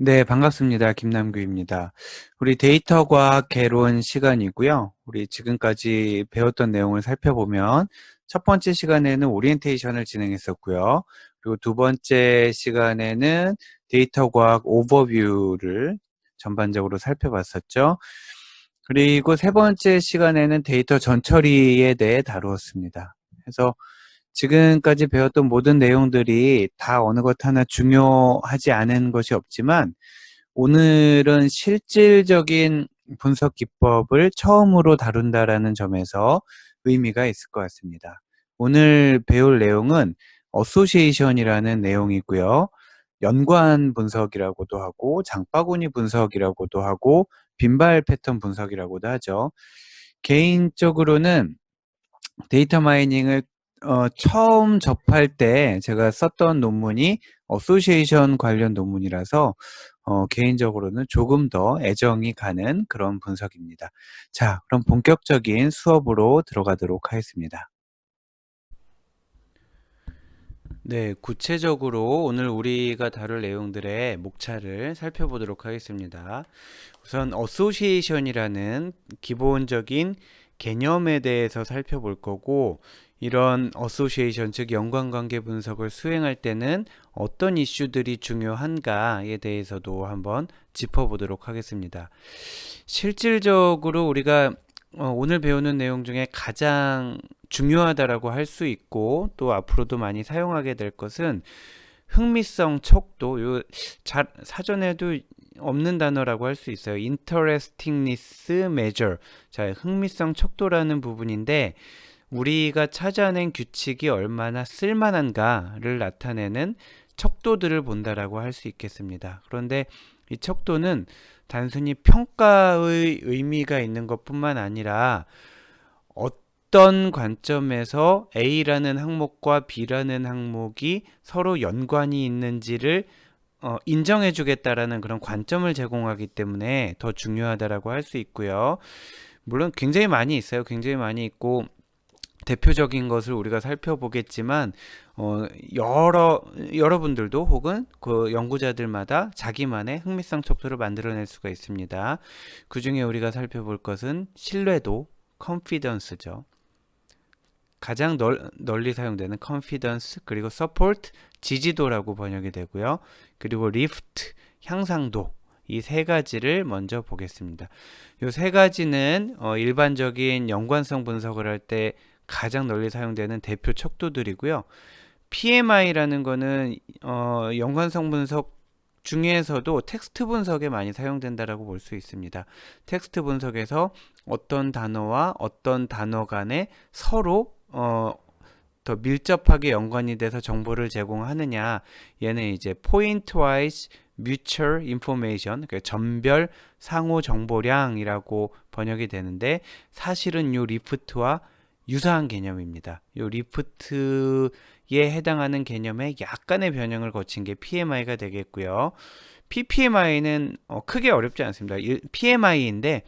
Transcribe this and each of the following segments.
네, 반갑습니다. 김남규입니다. 우리 데이터 과학 개론 시간이고요. 우리 지금까지 배웠던 내용을 살펴보면 첫 번째 시간에는 오리엔테이션을 진행했었고요. 그리고 두 번째 시간에는 데이터 과학 오버뷰를 전반적으로 살펴봤었죠. 그리고 세 번째 시간에는 데이터 전처리에 대해 다루었습니다. 그래서 지금까지 배웠던 모든 내용들이 다 어느 것 하나 중요하지 않은 것이 없지만 오늘은 실질적인 분석 기법을 처음으로 다룬다라는 점에서 의미가 있을 것 같습니다. 오늘 배울 내용은 어소시에이션이라는 내용이고요. 연관 분석이라고도 하고 장바구니 분석이라고도 하고 빈발 패턴 분석이라고도 하죠. 개인적으로는 데이터 마이닝을 처음 접할 때 제가 썼던 논문이 어소시에이션 관련 논문이라서 개인적으로는 조금 더 애정이 가는 그런 분석입니다. 자, 그럼 본격적인 수업으로 들어가도록 하겠습니다. 네, 구체적으로 오늘 우리가 다룰 내용들의 목차를 살펴보도록 하겠습니다. 우선 어소시에이션이라는 기본적인 개념에 대해서 살펴볼 거고, 이런 어소시에이션, 즉 연관관계 분석을 수행할 때는 어떤 이슈들이 중요한가에 대해서도 한번 짚어보도록 하겠습니다. 실질적으로 우리가 오늘 배우는 내용 중에 가장 중요하다라고 할 수 있고 또 앞으로도 많이 사용하게 될 것은 흥미성 척도. 사전에도 없는 단어라고 할 수 있어요. Interestingness measure. 자, 흥미성 척도라는 부분인데 우리가 찾아낸 규칙이 얼마나 쓸만한가를 나타내는 척도들을 본다라고 할 수 있겠습니다. 그런데 이 척도는 단순히 평가의 의미가 있는 것뿐만 아니라 어떤 관점에서 A라는 항목과 B라는 항목이 서로 연관이 있는지를 인정해 주겠다라는 그런 관점을 제공하기 때문에 더 중요하다라고 할 수 있고요. 물론 굉장히 많이 있어요. 굉장히 많이 있고 대표적인 것을 우리가 살펴보겠지만 여러분들도 혹은 그 연구자들마다 자기만의 흥미성 척도를 만들어낼 수가 있습니다. 그 중에 우리가 살펴볼 것은 신뢰도, confidence죠. 가장 널리 사용되는 confidence, 그리고 support, 지지도라고 번역이 되고요. 그리고 lift, 향상도. 이 세 가지를 먼저 보겠습니다. 이 세 가지는 일반적인 연관성 분석을 할 때 가장 널리 사용되는 대표 척도들이고요. PMI라는 거는 연관성 분석 중에서도 텍스트 분석에 많이 사용된다라고 볼 수 있습니다. 텍스트 분석에서 어떤 단어와 어떤 단어 간에 서로 더 밀접하게 연관이 돼서 정보를 제공하느냐, 얘는 이제 Point-wise Mutual Information, 그러니까 전별 상호 정보량이라고 번역이 되는데 사실은 요 리프트와 유사한 개념입니다. 요 리프트에 해당하는 개념에 약간의 변형을 거친 게 PMI가 되겠고요. PPMI는 크게 어렵지 않습니다. PMI인데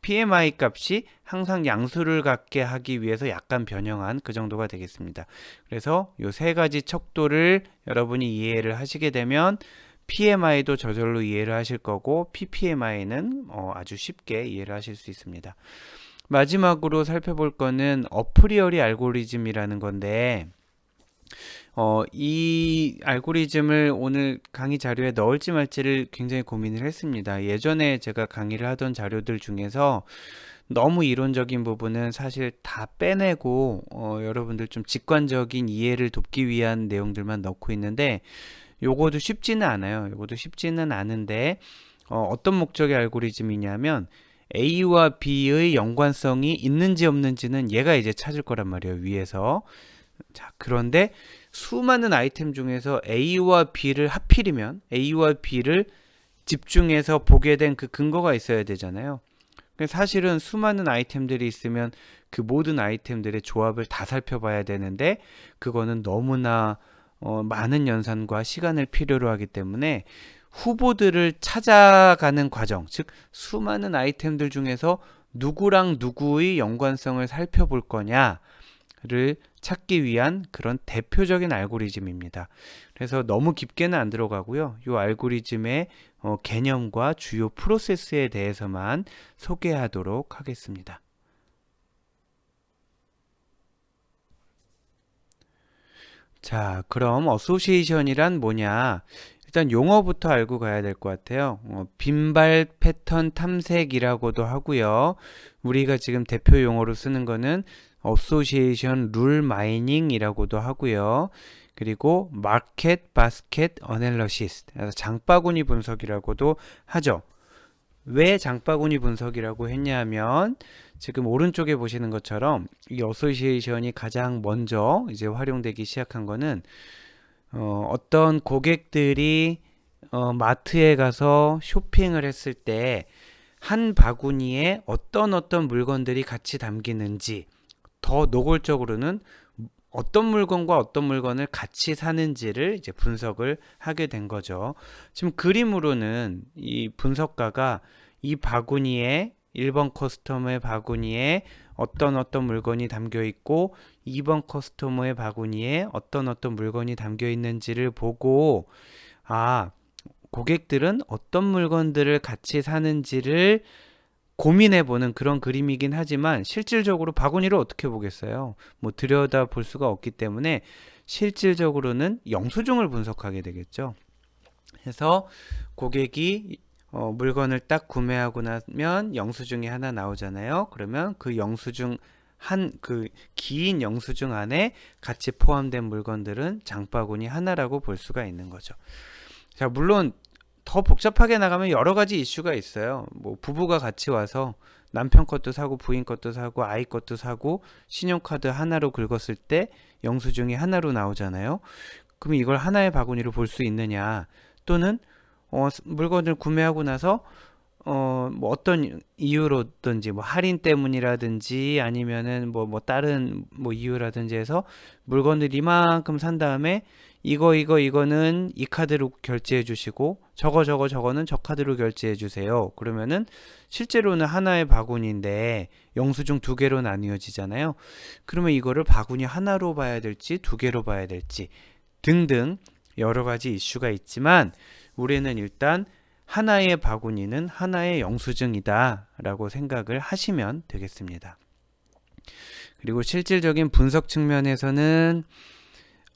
PMI 값이 항상 양수를 갖게 하기 위해서 약간 변형한 그 정도가 되겠습니다. 그래서 이 세 가지 척도를 여러분이 이해를 하시게 되면 PMI도 저절로 이해를 하실 거고 PPMI는 아주 쉽게 이해를 하실 수 있습니다. 마지막으로 살펴볼 거는 어프리어리 알고리즘이라는 건데 이 알고리즘을 오늘 강의 자료에 넣을지 말지를 굉장히 고민을 했습니다. 예전에 제가 강의를 하던 자료들 중에서 너무 이론적인 부분은 사실 다 빼내고 여러분들 좀 직관적인 이해를 돕기 위한 내용들만 넣고 있는데 요것도 쉽지는 않아요. 요것도 쉽지는 않은데 어떤 목적의 알고리즘이냐면 A와 B의 연관성이 있는지 없는지는 얘가 이제 찾을 거란 말이에요. 위에서. 자, 그런데 수많은 아이템 중에서 A와 B를 하필이면 A와 B를 집중해서 보게 된 그 근거가 있어야 되잖아요. 사실은 수많은 아이템들이 있으면 그 모든 아이템들의 조합을 다 살펴봐야 되는데 그거는 너무나 많은 연산과 시간을 필요로 하기 때문에 후보들을 찾아가는 과정, 즉 수많은 아이템들 중에서 누구랑 누구의 연관성을 살펴볼 거냐, 찾기 위한 그런 대표적인 알고리즘입니다. 그래서 너무 깊게는 안 들어가고요. 이 알고리즘의 개념과 주요 프로세스에 대해서만 소개하도록 하겠습니다. 자, 그럼 어소시에이션이란 뭐냐? 일단 용어부터 알고 가야 될 것 같아요. 빈발 패턴 탐색이라고도 하고요. 우리가 지금 대표 용어로 쓰는 거는 어소시에이션 룰 마이닝이라고도 하고요. 그리고 마켓 바스켓 어널리시스, 장바구니 분석이라고도 하죠. 왜 장바구니 분석이라고 했냐면 지금 오른쪽에 보시는 것처럼 이 어소시에이션이 가장 먼저 이제 활용되기 시작한 거는 어떤 고객들이 마트에 가서 쇼핑을 했을 때 한 바구니에 어떤 물건들이 같이 담기는지, 더 노골적으로는 어떤 물건과 어떤 물건을 같이 사는지를 이제 분석을 하게 된 거죠. 지금 그림으로는 이 분석가가 이 바구니에 1번 커스터머의 바구니에 어떤 물건이 담겨 있고 2번 커스터머의 바구니에 어떤 물건이 담겨 있는지를 보고, 아, 고객들은 어떤 물건들을 같이 사는지를 고민해보는 그런 그림이긴 하지만 실질적으로 바구니를 어떻게 보겠어요? 뭐 들여다 볼 수가 없기 때문에 실질적으로는 영수증을 분석하게 되겠죠. 그래서 고객이 물건을 딱 구매하고 나면 영수증이 하나 나오잖아요. 그러면 그 영수증 긴 영수증 안에 같이 포함된 물건들은 장바구니 하나라고 볼 수가 있는 거죠. 자, 물론 더 복잡하게 나가면 여러 가지 이슈가 있어요. 뭐 부부가 같이 와서 남편 것도 사고 부인 것도 사고 아이 것도 사고 신용카드 하나로 긁었을 때 영수증이 하나로 나오잖아요. 그럼 이걸 하나의 바구니로 볼 수 있느냐? 또는 물건을 구매하고 나서 뭐 어떤 이유로든지 뭐 할인 때문이라든지 아니면은 뭐 다른 뭐 이유라든지 해서 물건을 이만큼 산 다음에 이거는 이 카드로 결제해 주시고 저거는 저 카드로 결제해 주세요. 그러면은 실제로는 하나의 바구니인데 영수증 두 개로 나뉘어지잖아요. 그러면 이거를 바구니 하나로 봐야 될지 두 개로 봐야 될지 등등 여러 가지 이슈가 있지만 우리는 일단 하나의 바구니는 하나의 영수증이다 라고 생각을 하시면 되겠습니다. 그리고 실질적인 분석 측면에서는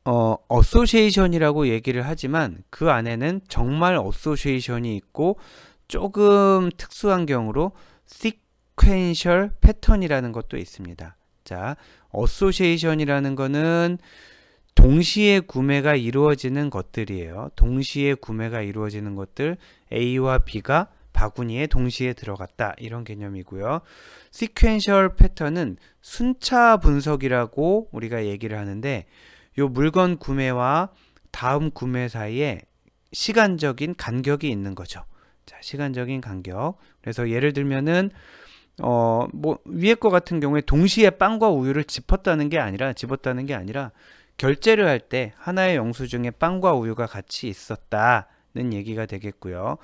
어소시에이션이라고 얘기를 하지만 그 안에는 정말 어소시에이션이 있고 조금 특수한 경우로 시퀀셜 패턴이라는 것도 있습니다. 자, 어소시에이션이라는 거는 동시에 구매가 이루어지는 것들이에요. 동시에 구매가 이루어지는 것들, A와 B가 바구니에 동시에 들어갔다 이런 개념이고요. 시퀀셜 패턴은 순차 분석이라고 우리가 얘기를 하는데 요 물건 구매와 다음 구매 사이에 시간적인 간격이 있는 거죠. 자, 시간적인 간격. 그래서 예를 들면은 뭐 위에 거 같은 경우에 동시에 빵과 우유를 집었다는 게 아니라 결제를 할 때 하나의 영수증에 빵과 우유가 같이 있었다는 얘기가 되겠고요.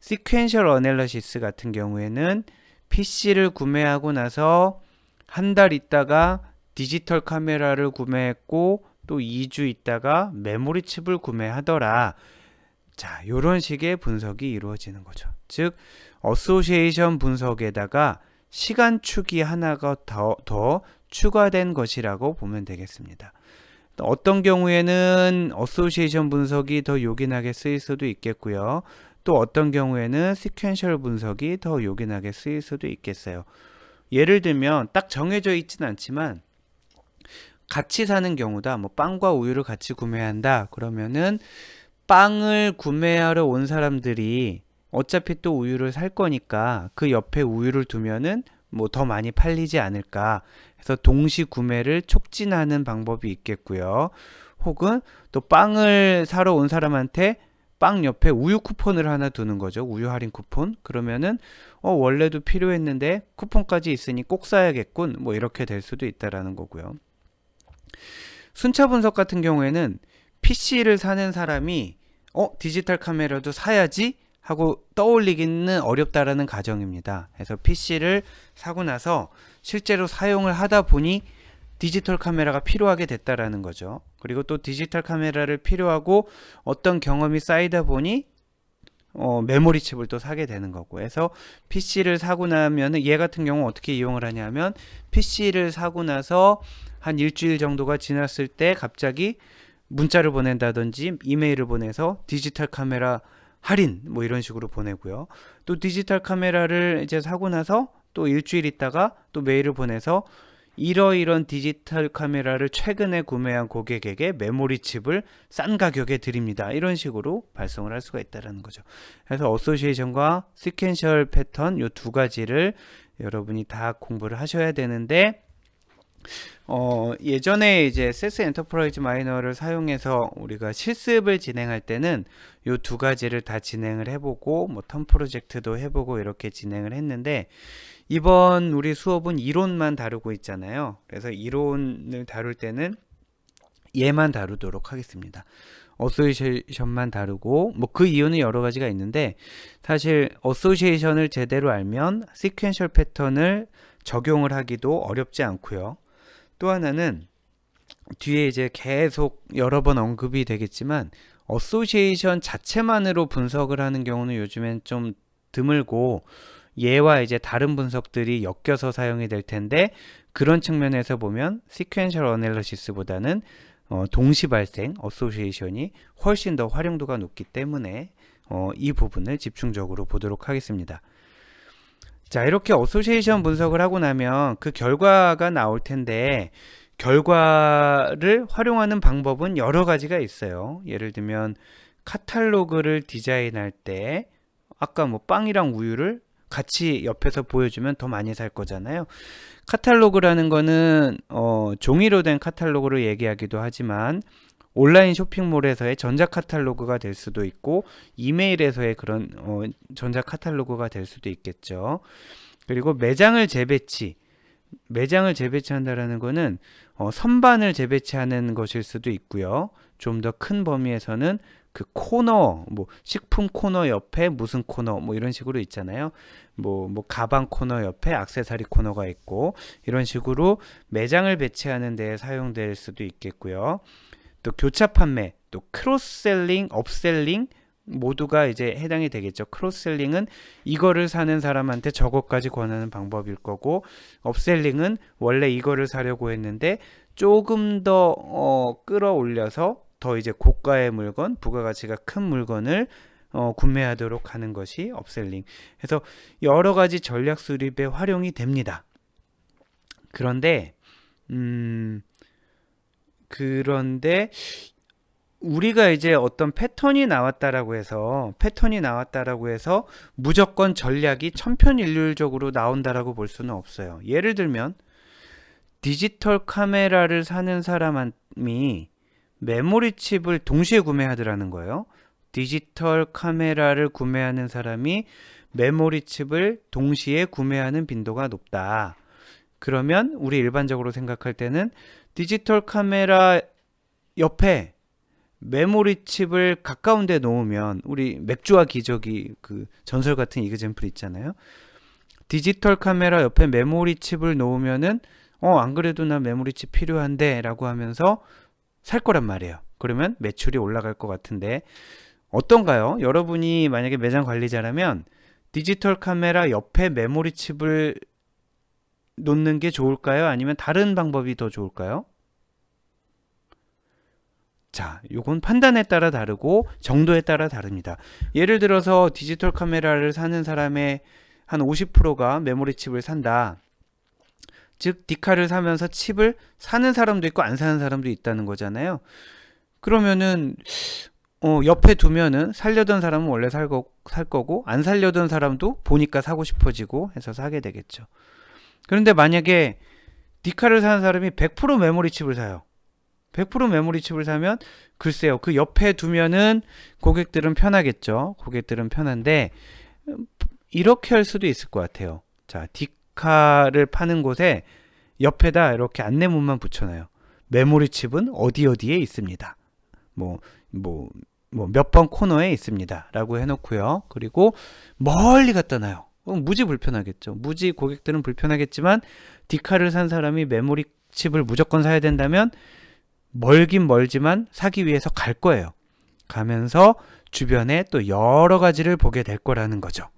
시퀀셜 어널리시스 같은 경우에는 PC를 구매하고 나서 한 달 있다가 디지털 카메라를 구매했고 또 2주 있다가 메모리 칩을 구매하더라. 자, 이런 식의 분석이 이루어지는 거죠. 즉, 어소시에이션 분석에다가 시간축이 하나가 더 추가된 것이라고 보면 되겠습니다. 어떤 경우에는 어소시에이션 분석이 더 요긴하게 쓰일 수도 있겠고요. 또 어떤 경우에는 시퀀셜 분석이 더 요긴하게 쓰일 수도 있겠어요. 예를 들면 딱 정해져 있진 않지만 같이 사는 경우다. 뭐 빵과 우유를 같이 구매한다. 그러면은 빵을 구매하러 온 사람들이 어차피 또 우유를 살 거니까 그 옆에 우유를 두면은 뭐 더 많이 팔리지 않을까 해서 동시 구매를 촉진하는 방법이 있겠고요. 혹은 또 빵을 사러 온 사람한테 빵 옆에 우유 쿠폰을 하나 두는 거죠. 우유 할인 쿠폰. 그러면은 원래도 필요했는데 쿠폰까지 있으니 꼭 사야겠군. 뭐 이렇게 될 수도 있다라는 거고요. 순차 분석 같은 경우에는 PC를 사는 사람이 디지털 카메라도 사야지 하고 떠올리기는 어렵다라는 가정입니다. 그래서 PC를 사고 나서 실제로 사용을 하다 보니 디지털 카메라가 필요하게 됐다라는 거죠. 그리고 또 디지털 카메라를 필요하고 어떤 경험이 쌓이다 보니 메모리 칩을 또 사게 되는 거고, 해서 PC를 사고 나면은 얘 같은 경우 어떻게 이용을 하냐면, PC를 사고 나서 한 일주일 정도가 지났을 때 갑자기 문자를 보낸다든지 이메일을 보내서 디지털 카메라 할인 뭐 이런 식으로 보내고요. 또 디지털 카메라를 이제 사고 나서 또 일주일 있다가 또 메일을 보내서 이러이런 디지털 카메라를 최근에 구매한 고객에게 메모리 칩을 싼 가격에 드립니다. 이런 식으로 발송을 할 수가 있다는 거죠. 그래서 어소시에이션과 시퀀셜 패턴 이 두 가지를 여러분이 다 공부를 하셔야 되는데, 예전에 이제 세스 엔터프라이즈 마이너를 사용해서 우리가 실습을 진행할 때는 이 두 가지를 다 진행을 해보고 뭐 턴 프로젝트도 해보고 이렇게 진행을 했는데, 이번 우리 수업은 이론만 다루고 있잖아요. 그래서 이론을 다룰 때는 얘만 다루도록 하겠습니다. 어소시에이션만 다루고, 뭐 그 이유는 여러 가지가 있는데, 사실 어소시에이션을 제대로 알면 시퀀셜 패턴을 적용을 하기도 어렵지 않고요. 또 하나는 뒤에 이제 계속 여러 번 언급이 되겠지만, 어소시에이션 자체만으로 분석을 하는 경우는 요즘엔 좀 드물고, 얘와 이제 다른 분석들이 엮여서 사용이 될 텐데, 그런 측면에서 보면 시퀀셜 어널리시스보다는 동시 발생 어소시에이션이 훨씬 더 활용도가 높기 때문에 이 부분을 집중적으로 보도록 하겠습니다. 자, 이렇게 어소시에이션 분석을 하고 나면 그 결과가 나올 텐데, 결과를 활용하는 방법은 여러 가지가 있어요. 예를 들면 카탈로그를 디자인할 때 아까 뭐 빵이랑 우유를 같이 옆에서 보여주면 더 많이 살 거잖아요. 카탈로그라는 거는 종이로 된 카탈로그를 얘기하기도 하지만, 온라인 쇼핑몰에서의 전자 카탈로그가 될 수도 있고, 이메일에서의 그런 전자 카탈로그가 될 수도 있겠죠. 그리고 매장을 재배치한다라는 거는 선반을 재배치하는 것일 수도 있고요. 좀 더 큰 범위에서는 그 코너, 뭐 식품 코너 옆에 무슨 코너 뭐 이런 식으로 있잖아요. 뭐 가방 코너 옆에 액세서리 코너가 있고, 이런 식으로 매장을 배치하는 데 사용될 수도 있겠고요. 또 교차 판매, 또 크로스셀링, 업셀링 모두가 이제 해당이 되겠죠. 크로스셀링은 이거를 사는 사람한테 저거까지 권하는 방법일 거고, 업셀링은 원래 이거를 사려고 했는데 조금 더 끌어올려서 더 이제 고가의 물건, 부가가치가 큰 물건을 구매하도록 하는 것이 업셀링. 그래서 여러 가지 전략 수립에 활용이 됩니다. 그런데 우리가 이제 어떤 패턴이 나왔다라고 해서 무조건 전략이 천편일률적으로 나온다라고 볼 수는 없어요. 예를 들면 디지털 카메라를 사는 사람이 메모리 칩을 동시에 구매하더라는 거예요. 디지털 카메라를 구매하는 사람이 메모리 칩을 동시에 구매하는 빈도가 높다. 그러면 우리 일반적으로 생각할 때는 디지털 카메라 옆에 메모리 칩을 가까운 데 놓으면, 우리 맥주와 기저귀 그 전설 같은 이그젬플 있잖아요. 디지털 카메라 옆에 메모리 칩을 놓으면은 안 그래도 나 메모리 칩 필요한데 라고 하면서 살 거란 말이에요. 그러면 매출이 올라갈 것 같은데 어떤가요? 여러분이 만약에 매장 관리자라면 디지털 카메라 옆에 메모리 칩을 놓는 게 좋을까요? 아니면 다른 방법이 더 좋을까요? 자, 요건 판단에 따라 다르고 정도에 따라 다릅니다. 예를 들어서 디지털 카메라를 사는 사람의 한 50%가 메모리 칩을 산다. 즉 디카를 사면서 칩을 사는 사람도 있고 안 사는 사람도 있다는 거잖아요. 그러면은 옆에 두면은 살려던 사람은 원래 살 거고, 안 살려던 사람도 보니까 사고 싶어지고 해서 사게 되겠죠. 그런데 만약에 디카를 사는 사람이 100% 메모리 칩을 사요. 100% 메모리 칩을 사면 글쎄요, 그 옆에 두면은 고객들은 편하겠죠. 고객들은 편한데 이렇게 할 수도 있을 것 같아요. 자, 디카를 파는 곳에 옆에다 이렇게 안내문만 붙여놔요. 메모리 칩은 어디에 있습니다. 몇 번 코너에 있습니다. 라고 해놓고요. 그리고 멀리 갖다 놔요. 무지 불편하겠죠. 무지 고객들은 불편하겠지만 디카를 산 사람이 메모리 칩을 무조건 사야 된다면 멀긴 멀지만 사기 위해서 갈 거예요. 가면서 주변에 또 여러 가지를 보게 될 거라는 거죠.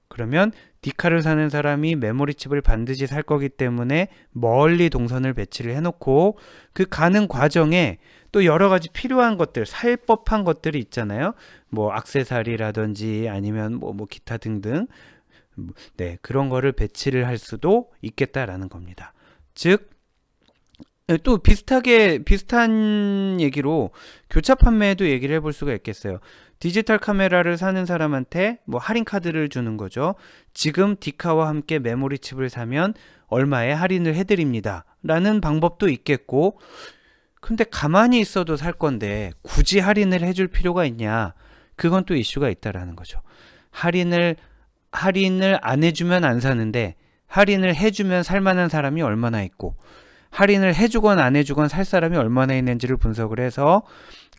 그러면 디카를 사는 사람이 메모리 칩을 반드시 살 거기 때문에 멀리 동선을 배치를 해놓고 그 가는 과정에 또 여러 가지 필요한 것들, 살 법한 것들이 있잖아요. 뭐 액세서리라든지 아니면 뭐 기타 등등. 네, 그런 거를 배치를 할 수도 있겠다라는 겁니다. 즉, 또 비슷한 얘기로 교차 판매에도 얘기를 해볼 수가 있겠어요. 디지털 카메라를 사는 사람한테 뭐 할인 카드를 주는 거죠. 지금 디카와 함께 메모리 칩을 사면 얼마에 할인을 해드립니다. 라는 방법도 있겠고, 근데 가만히 있어도 살 건데 굳이 할인을 해줄 필요가 있냐? 그건 또 이슈가 있다라는 거죠. 할인을 안 해주면 안 사는데 할인을 해주면 살 만한 사람이 얼마나 있고, 할인을 해주건 안 해주건 살 사람이 얼마나 있는지를 분석을 해서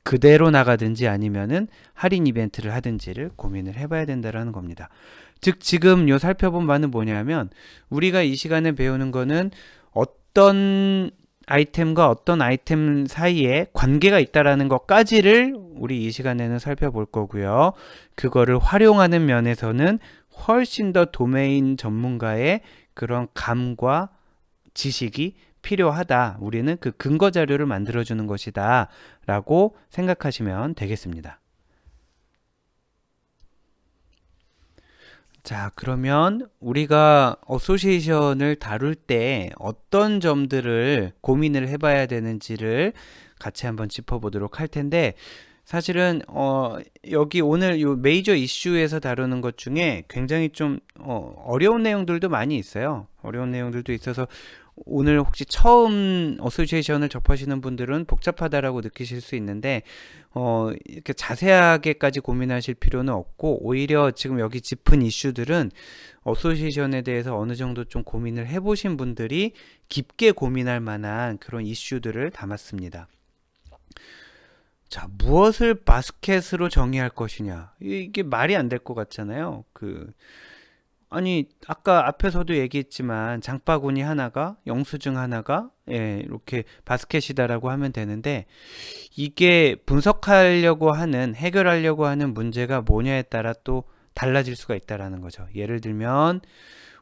그대로 나가든지 아니면은 할인 이벤트를 하든지를 고민을 해봐야 된다는 겁니다. 즉 지금 요 살펴본 바는 뭐냐면 우리가 이 시간에 배우는 거는 어떤 아이템과 어떤 아이템 사이에 관계가 있다라는 것까지를 우리 이 시간에는 살펴볼 거고요. 그거를 활용하는 면에서는 훨씬 더 도메인 전문가의 그런 감과 지식이 필요하다. 우리는 그 근거 자료를 만들어주는 것이다. 라고 생각하시면 되겠습니다. 자, 그러면 우리가 어소시에이션을 다룰 때 어떤 점들을 고민을 해봐야 되는지를 같이 한번 짚어보도록 할 텐데, 사실은 여기 오늘 요 메이저 이슈에서 다루는 것 중에 굉장히 좀 어려운 내용들도 많이 있어요. 어려운 내용들도 있어서 오늘 혹시 처음 어소시에이션을 접하시는 분들은 복잡하다라고 느끼실 수 있는데 이렇게 자세하게까지 고민하실 필요는 없고, 오히려 지금 여기 짚은 이슈들은 어소시에이션에 대해서 어느 정도 좀 고민을 해보신 분들이 깊게 고민할 만한 그런 이슈들을 담았습니다. 자, 무엇을 바스켓으로 정의할 것이냐, 이게 말이 안 될 것 같잖아요. 아니 아까 앞에서도 얘기했지만 장바구니 하나가 영수증 하나가 이렇게 바스켓이다라고 하면 되는데, 이게 분석하려고 하는 해결하려고 하는 문제가 뭐냐에 따라 또 달라질 수가 있다라는 거죠. 예를 들면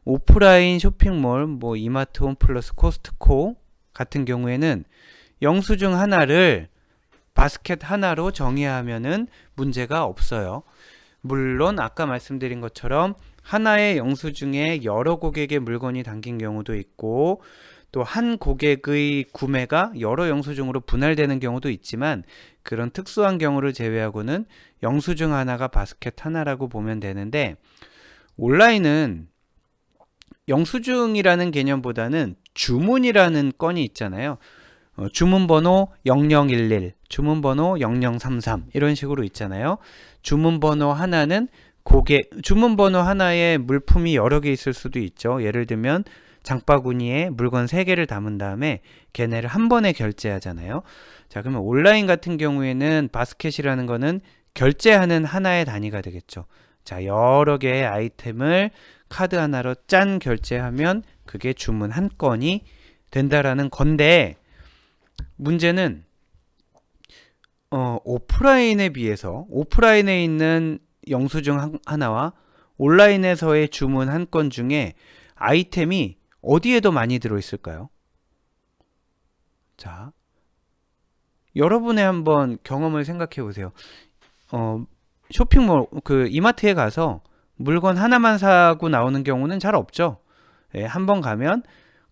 오프라인 쇼핑몰 뭐 이마트, 홈플러스, 코스트코 같은 경우에는 영수증 하나를 바스켓 하나로 정의하면은 문제가 없어요. 물론 아까 말씀드린 것처럼 하나의 영수증에 여러 고객의 물건이 담긴 경우도 있고, 또 한 고객의 구매가 여러 영수증으로 분할되는 경우도 있지만, 그런 특수한 경우를 제외하고는 영수증 하나가 바스켓 하나라고 보면 되는데, 온라인은 영수증이라는 개념보다는 주문이라는 건이 있잖아요. 주문번호 0011, 주문번호 0033 이런 식으로 있잖아요. 주문번호 하나는 주문번호 하나에 물품이 여러 개 있을 수도 있죠. 예를 들면 장바구니에 물건 3개를 담은 다음에 걔네를 한 번에 결제하잖아요. 자, 그러면 온라인 같은 경우에는 바스켓이라는 거는 결제하는 하나의 단위가 되겠죠. 자, 여러 개의 아이템을 카드 하나로 짠 결제하면 그게 주문 한 건이 된다라는 건데, 문제는 오프라인에 비해서 오프라인에 있는 영수증 하나와 온라인에서의 주문 한 건 중에 아이템이 어디에 더 많이 들어있을까요? 자, 여러분의 한번 경험을 생각해 보세요. 쇼핑몰 이마트에 가서 물건 하나만 사고 나오는 경우는 잘 없죠. 한번 가면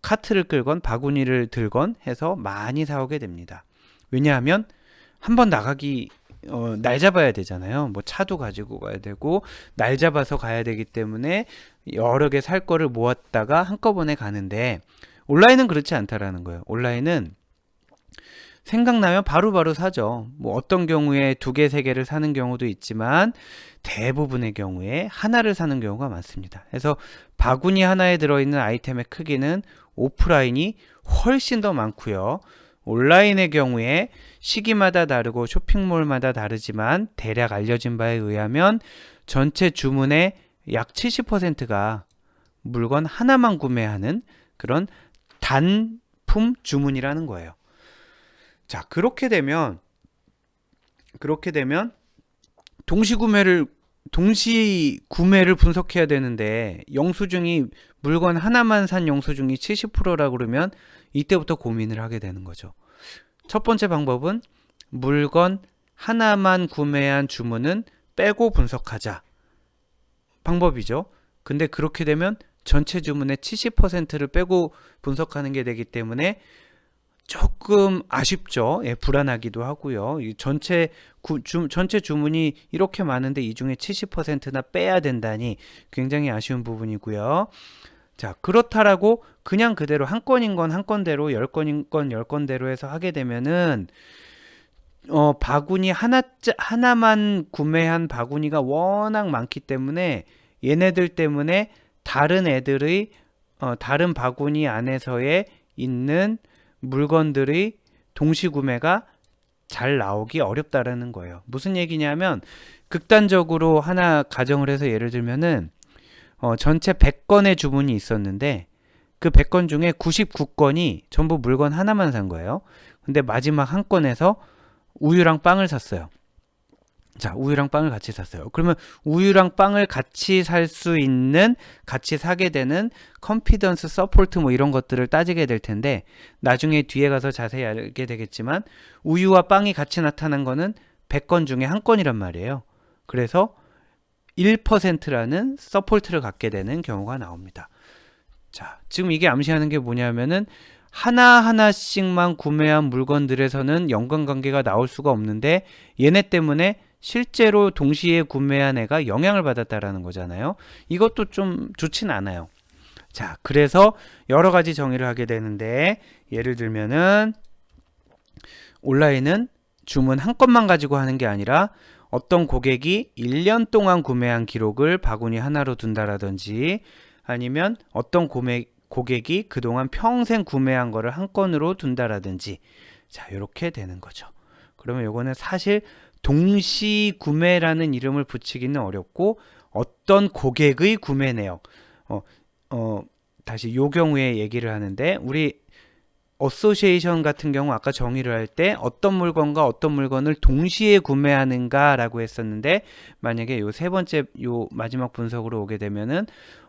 카트를 끌건 바구니를 들건 해서 많이 사오게 됩니다. 왜냐하면 한번 나가기 날 잡아야 되잖아요. 뭐 차도 가지고 가야 되고 날 잡아서 가야 되기 때문에 여러 개 살 거를 모았다가 한꺼번에 가는데, 온라인은 그렇지 않다라는 거예요. 온라인은 생각나면 바로바로 사죠. 뭐 어떤 경우에 2개, 3개를 사는 경우도 있지만 대부분의 경우에 하나를 사는 경우가 많습니다. 그래서 바구니 하나에 들어있는 아이템의 크기는 오프라인이 훨씬 더 많고요. 온라인의 경우에 시기마다 다르고 쇼핑몰마다 다르지만 대략 알려진 바에 의하면 전체 주문의 약 70%가 물건 하나만 구매하는 그런 단 물품 주문이라는 거예요. 자, 그렇게 되면 동시 구매를 분석해야 되는데 영수증이 물건 하나만 산 영수증이 70%라고 그러면 이때부터 고민을 하게 되는 거죠. 첫 번째 방법은 물건 하나만 구매한 주문은 빼고 분석하자 방법이죠. 근데 그렇게 되면 전체 주문의 70%를 빼고 분석하는 게 되기 때문에 조금 아쉽죠. 예, 불안하기도 하고요. 전체 주문이 이렇게 많은데 이 중에 70%나 빼야 된다니 굉장히 아쉬운 부분이고요. 자, 그렇다라고 그냥 그대로 한 건인 건 한 건대로 10건인 건 10건대로 해서 하게 되면은 바구니 하나만 구매한 바구니가 워낙 많기 때문에 얘네들 때문에 다른 애들의 다른 바구니 안에서의 있는 물건들의 동시 구매가 잘 나오기 어렵다라는 거예요. 무슨 얘기냐면 극단적으로 하나 가정을 해서 예를 들면은 전체 100건의 주문이 있었는데 그 100건 중에 99건이 전부 물건 하나만 산 거예요. 근데 마지막 한 건에서 우유랑 빵을 샀어요. 자, 우유랑 빵을 같이 샀어요. 그러면 우유랑 빵을 같이 살 수 있는, 같이 사게 되는 컨피던스 서포트 뭐 이런 것들을 따지게 될 텐데 나중에 뒤에 가서 자세히 알게 되겠지만 우유와 빵이 같이 나타난 거는 100건 중에 한 건이란 말이에요. 그래서 1%라는 서포트를 갖게 되는 경우가 나옵니다. 자, 지금 이게 암시하는 게 뭐냐면은 하나하나씩만 구매한 물건들에서는 연관관계가 나올 수가 없는데 얘네 때문에 실제로 동시에 구매한 애가 영향을 받았다라는 거잖아요. 이것도 좀 좋진 않아요. 자, 그래서 여러 가지 정의를 하게 되는데 예를 들면은 온라인은 주문 한 건만 가지고 하는 게 아니라 어떤 고객이 1년 동안 구매한 기록을 바구니 하나로 둔다라든지 아니면 어떤 고객이 그동안 평생 구매한 거를 한 건으로 둔다라든지 자, 이렇게 되는 거죠. 그러면 요거는 사실 동시 구매라는 이름을 붙이기는 어렵고 어떤 고객의 구매 내역 다시 요 경우에 얘기를 하는데 우리 어소시에이션 같은 경우 아까 정의를 할 때 어떤 물건과 어떤 물건을 동시에 구매하는가 라고 했었는데 만약에 요 세 번째 요 마지막 분석으로 오게 되면은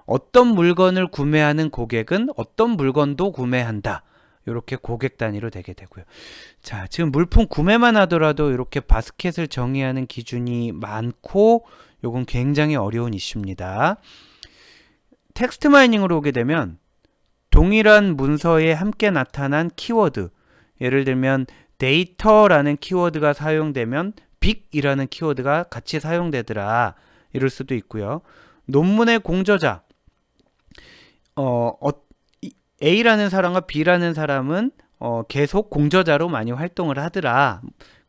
어떤 물건을 구매하는 고객은 어떤 물건도 구매한다. 이렇게 고객 단위로 되게 되고요. 자, 지금 물품 구매만 하더라도 이렇게 바스켓을 정의하는 기준이 많고 요건 굉장히 어려운 이슈입니다. 텍스트 마이닝으로 오게 되면 동일한 문서에 함께 나타난 키워드 예를 들면 데이터라는 키워드가 사용되면 빅이라는 키워드가 같이 사용되더라 이럴 수도 있고요. 논문의 공저자 A라는 사람과 B라는 사람은 계속 공저자로 많이 활동을 하더라.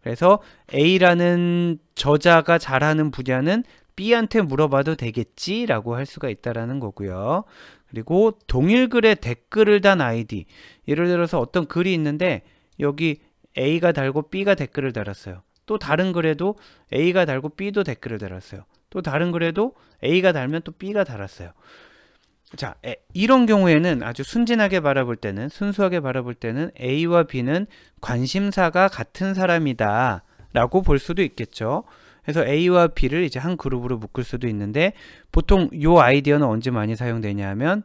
그래서 A라는 저자가 잘하는 분야는 B한테 물어봐도 되겠지라고 할 수가 있다라는 거고요. 그리고 동일 글에 댓글을 단 아이디. 예를 들어서 어떤 글이 있는데 여기 A가 달고 B가 댓글을 달았어요. 또 다른 글에도 A가 달고 B도 댓글을 달았어요. 또 다른 글에도 A가 달면 또 B가 달았어요. 자, 이런 경우에는 아주 순진하게 바라볼 때는 순수하게 바라볼 때는 A와 B는 관심사가 같은 사람이다 라고 볼 수도 있겠죠. 그래서 A와 B를 이제 한 그룹으로 묶을 수도 있는데 보통 이 아이디어는 언제 많이 사용되냐 하면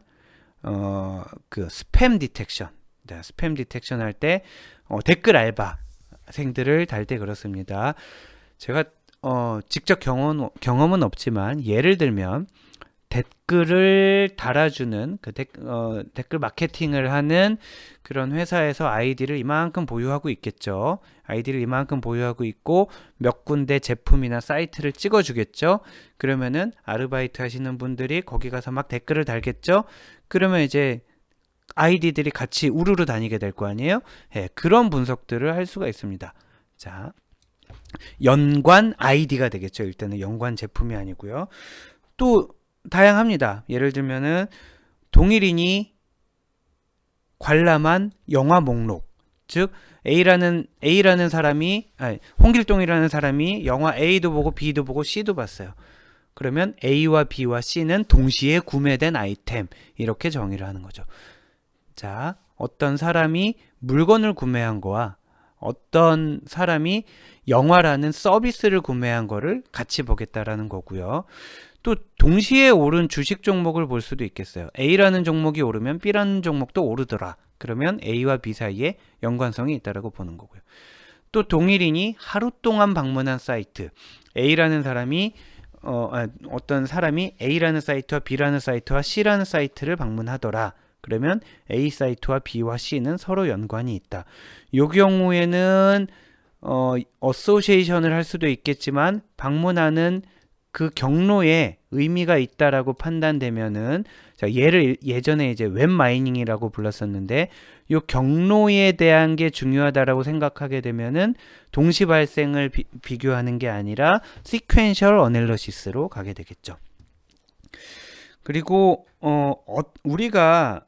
그 스팸 디텍션 스팸 디텍션 할 때 댓글 알바생들을 달 때 그렇습니다. 제가 직접 경험은 없지만 예를 들면 댓글을 달아주는 댓글 마케팅을 하는 그런 회사에서 아이디를 이만큼 보유하고 있겠죠. 아이디를 이만큼 보유하고 있고 몇 군데 제품이나 사이트를 찍어주겠죠. 그러면은 아르바이트 하시는 분들이 거기 가서 막 댓글을 달겠죠. 그러면 이제 아이디들이 같이 우르르 다니게 될 거 아니에요. 예, 그런 분석들을 할 수가 있습니다. 자, 연관 아이디가 되겠죠. 일단은 연관 제품이 아니고요. 또 다양합니다. 예를 들면은 동일인이 관람한 영화 목록, 즉 A라는 사람이 홍길동이라는 사람이 영화 A도 보고 B도 보고 C도 봤어요. 그러면 A와 B와 C는 동시에 구매된 아이템 이렇게 정의를 하는 거죠. 자, 어떤 사람이 물건을 구매한 거와 어떤 사람이 영화라는 서비스를 구매한 거를 같이 보겠다라는 거고요. 또 동시에 오른 주식 종목을 볼 수도 있겠어요. A라는 종목이 오르면 B라는 종목도 오르더라. 그러면 A와 B 사이에 연관성이 있다라고 보는 거고요. 또 동일인이 하루 동안 방문한 사이트, A라는 사람이 어떤 사람이 A라는 사이트와 B라는 사이트와 C라는 사이트를 방문하더라. 그러면 A 사이트와 B와 C는 서로 연관이 있다. 이 경우에는 어소시에이션을 할 수도 있겠지만 방문하는 그 경로에 의미가 있다라고 판단되면은, 자, 얘를 예전에 이제 웹 마이닝이라고 불렀었는데 이 경로에 대한 게 중요하다라고 생각하게 되면은 동시 발생을 비교하는 게 아니라 시퀀셜 어널리시스로 가게 되겠죠. 그리고 우리가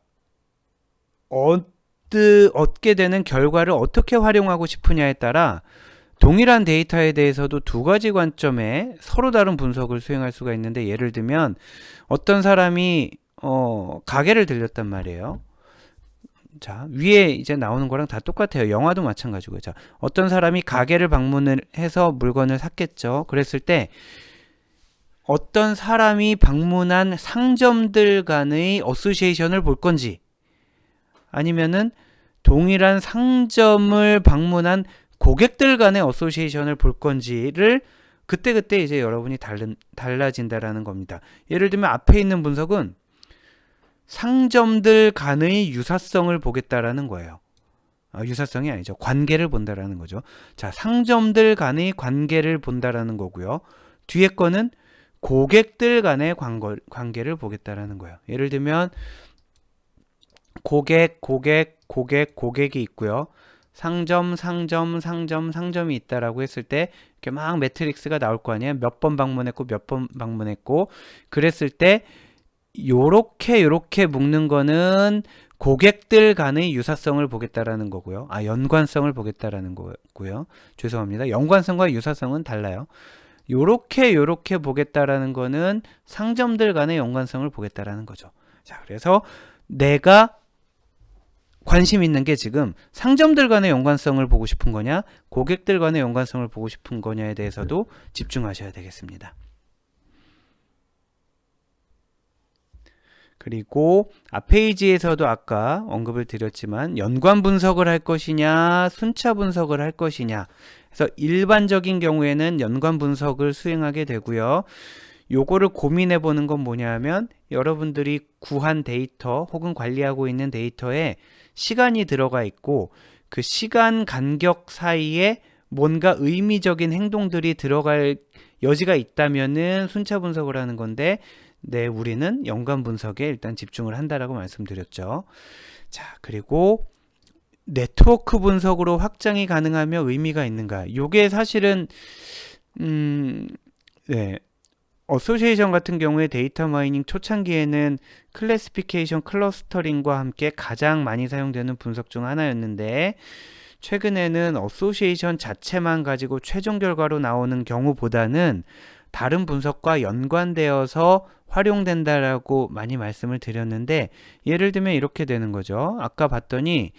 얻게 되는 결과를 어떻게 활용하고 싶으냐에 따라 동일한 데이터에 대해서도 두 가지 관점에 서로 다른 분석을 수행할 수가 있는데, 예를 들면 어떤 사람이 가게를 들렸단 말이에요. 자, 위에 이제 나오는 거랑 다 똑같아요. 영화도 마찬가지고요. 자, 어떤 사람이 가게를 방문을 해서 물건을 샀겠죠. 그랬을 때 어떤 사람이 방문한 상점들 간의 어소시에이션을 볼 건지, 아니면은 동일한 상점을 방문한 고객들 간의 어소시에이션을 볼 건지를 그때그때 이제 여러분이 달라진다라는 겁니다. 예를 들면 앞에 있는 분석은 상점들 간의 유사성을 보겠다라는 거예요. 유사성이 아니죠. 관계를 본다라는 거죠. 자, 상점들 간의 관계를 본다라는 거고요. 뒤에 거는 고객들 간의 관계를 보겠다라는 거예요. 예를 들면 고객이 있고요. 상점이 있다라고 했을 때 이렇게 막 매트릭스가 나올 거 아니에요. 몇 번 방문했고 몇 번 방문했고, 그랬을 때 요렇게 묶는 거는 고객들 간의 유사성을 보겠다라는 거고요. 연관성을 보겠다라는 거고요. 죄송합니다. 연관성과 유사성은 달라요. 요렇게 보겠다라는 거는 상점들 간의 연관성을 보겠다라는 거죠. 자, 그래서 내가 관심 있는 게 지금 상점들 간의 연관성을 보고 싶은 거냐, 고객들 간의 연관성을 보고 싶은 거냐에 대해서도 집중하셔야 되겠습니다. 그리고 앞 페이지에서도 아까 언급을 드렸지만 연관 분석을 할 것이냐, 순차 분석을 할 것이냐. 그래서 일반적인 경우에는 연관 분석을 수행하게 되고요. 요거를 고민해 보는 건 뭐냐면, 여러분들이 구한 데이터 혹은 관리하고 있는 데이터에 시간이 들어가 있고 그 시간 간격 사이에 뭔가 의미적인 행동들이 들어갈 여지가 있다면은 순차 분석을 하는 건데, 네, 우리는 연관 분석에 일단 집중을 한다라고 말씀드렸죠. 자, 그리고 네트워크 분석으로 확장이 가능하며 의미가 있는가? 요게 사실은 네, 어소시에이션 같은 경우에 데이터 마이닝 초창기에는 클래시피케이션 클러스터링과 함께 가장 많이 사용되는 분석 중 하나였는데, 최근에는 어소시에이션 자체만 가지고 최종 결과로 나오는 경우보다는 다른 분석과 연관되어서 활용된다라고 많이 말씀을 드렸는데, 예를 들면 이렇게 되는 거죠. 아까 봤더니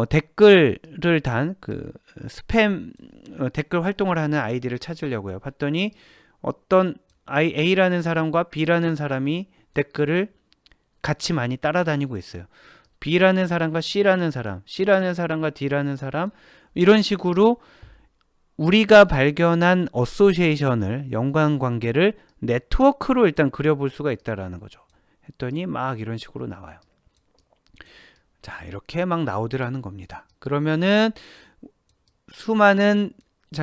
댓글을 단 그 스팸 댓글 활동을 하는 아이디를 찾으려고요. 봤더니 어떤 A라는 사람과 B라는 사람이 댓글을 같이 많이 따라다니고 있어요. B라는 사람과 C라는 사람, C라는 사람과 D라는 사람, 이런 식으로 우리가 발견한 어소시에이션을, 연관관계를 네트워크로 일단 그려볼 수가 있다라는 거죠. 했더니 막 이런 식으로 나와요. 자, 이렇게 막 나오더라는 겁니다. 그러면은 수많은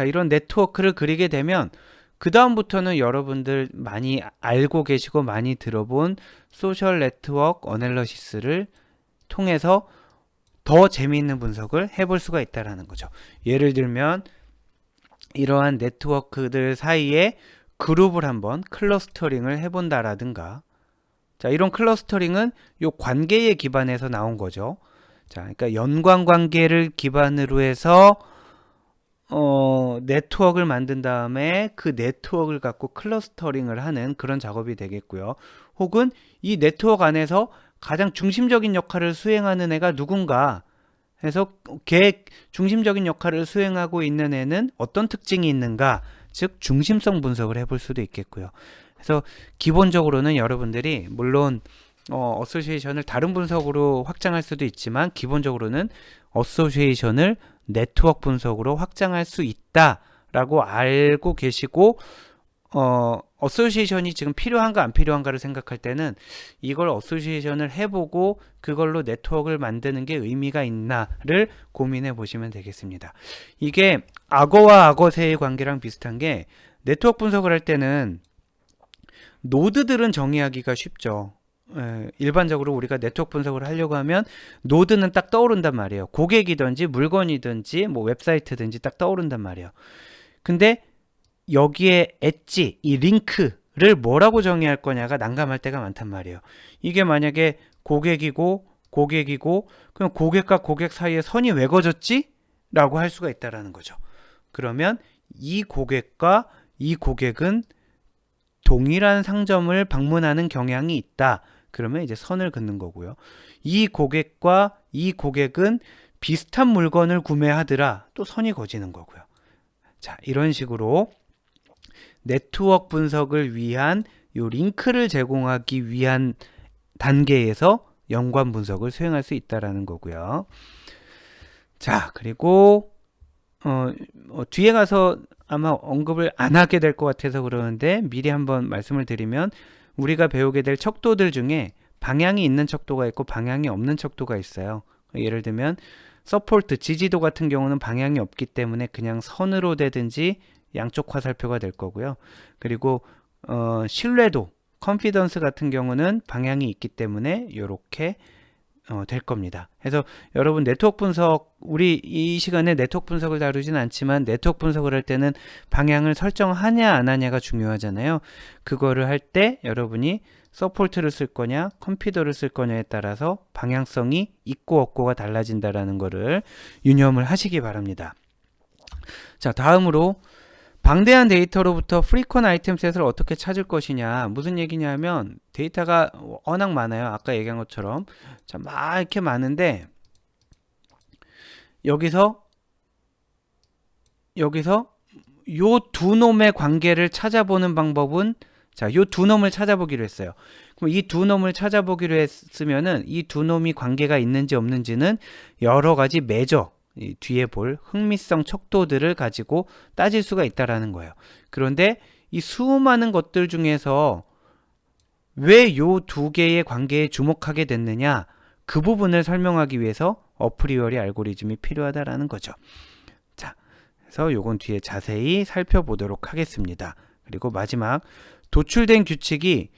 이런 네트워크를 그리게 되면 그 다음부터는 여러분들 많이 알고 계시고 많이 들어본 소셜 네트워크 어널리시스를 통해서 더 재미있는 분석을 해볼 수가 있다라는 거죠. 예를 들면 이러한 네트워크들 사이에 그룹을 한번 클러스터링을 해본다라든가, 자, 이런 클러스터링은 요 관계에 기반해서 나온 거죠. 자, 그러니까 연관 관계를 기반으로 해서 네트워크를 만든 다음에 그 네트워크를 갖고 클러스터링을 하는 그런 작업이 되겠고요. 혹은 이 네트워크 안에서 가장 중심적인 역할을 수행하는 애가 누군가 해서 걔 중심적인 역할을 수행하고 있는 애는 어떤 특징이 있는가, 즉 중심성 분석을 해볼 수도 있겠고요. 그래서 기본적으로는 여러분들이 물론 어소시에이션을 다른 분석으로 확장할 수도 있지만 기본적으로는 어소시에이션을 네트워크 분석으로 확장할 수 있다라고 알고 계시고 어소시에이션이 지금 필요한가 안 필요한가를 생각할 때는 이걸 어소시에이션을 해보고 그걸로 네트워크를 만드는 게 의미가 있나를 고민해 보시면 되겠습니다. 이게 악어와 악어새의 관계랑 비슷한 게 네트워크 분석을 할 때는 노드들은 정의하기가 쉽죠. 일반적으로 우리가 네트워크 분석을 하려고 하면 노드는 딱 떠오른단 말이에요. 고객이든지 물건이든지 뭐 웹사이트든지 딱 떠오른단 말이에요. 근데 여기에 엣지, 이 링크를 뭐라고 정의할 거냐가 난감할 때가 많단 말이에요. 이게 만약에 고객이고 그럼 고객과 고객 사이에 선이 왜 거졌지? 라고 할 수가 있다라는 거죠. 그러면 이 고객과 이 고객은 동일한 상점을 방문하는 경향이 있다. 그러면 이제 선을 긋는 거고요. 이 고객과 이 고객은 비슷한 물건을 구매하더라. 또 선이 거지는 거고요. 자, 이런 식으로 네트워크 분석을 위한 요 링크를 제공하기 위한 단계에서 연관 분석을 수행할 수 있다라는 거고요. 자, 그리고 뒤에 가서 아마 언급을 안 하게 될 것 같아서 그러는데 미리 한번 말씀을 드리면 우리가 배우게 될 척도들 중에 방향이 있는 척도가 있고 방향이 없는 척도가 있어요. 예를 들면 서포트, 지지도 같은 경우는 방향이 없기 때문에 그냥 선으로 되든지 양쪽 화살표가 될 거고요. 그리고 신뢰도, 컨피던스 같은 경우는 방향이 있기 때문에 이렇게 될 겁니다. 그래서 여러분 네트워크 분석, 우리 이 시간에 네트워크 분석을 다루진 않지만 네트워크 분석을 할 때는 방향을 설정하냐 안 하냐가 중요하잖아요. 그거를 할 때 여러분이 서포트를 쓸 거냐 컴퓨터를 쓸 거냐에 따라서 방향성이 있고 없고가 달라진다라는 거를 유념을 하시기 바랍니다. 자, 다음으로 방대한 데이터로부터 프리퀀 아이템셋을 어떻게 찾을 것이냐. 무슨 얘기냐면 데이터가 워낙 많아요. 아까 얘기한 것처럼. 자, 막 이렇게 많은데 여기서 요 두 놈의 관계를 찾아보는 방법은, 자, 요 두 놈을 찾아보기로 했어요. 그럼 이 두 놈을 찾아보기로 했으면은 이 두 놈이 관계가 있는지 없는지는 여러 가지 매저, 이 뒤에 볼 흥미성 척도들을 가지고 따질 수가 있다라는 거예요. 그런데 이 수많은 것들 중에서 왜 요 두 개의 관계에 주목하게 됐느냐, 그 부분을 설명하기 위해서 어프리어리 알고리즘이 필요하다라는 거죠. 자, 그래서 요건 뒤에 자세히 살펴보도록 하겠습니다. 그리고 마지막 도출된 규칙이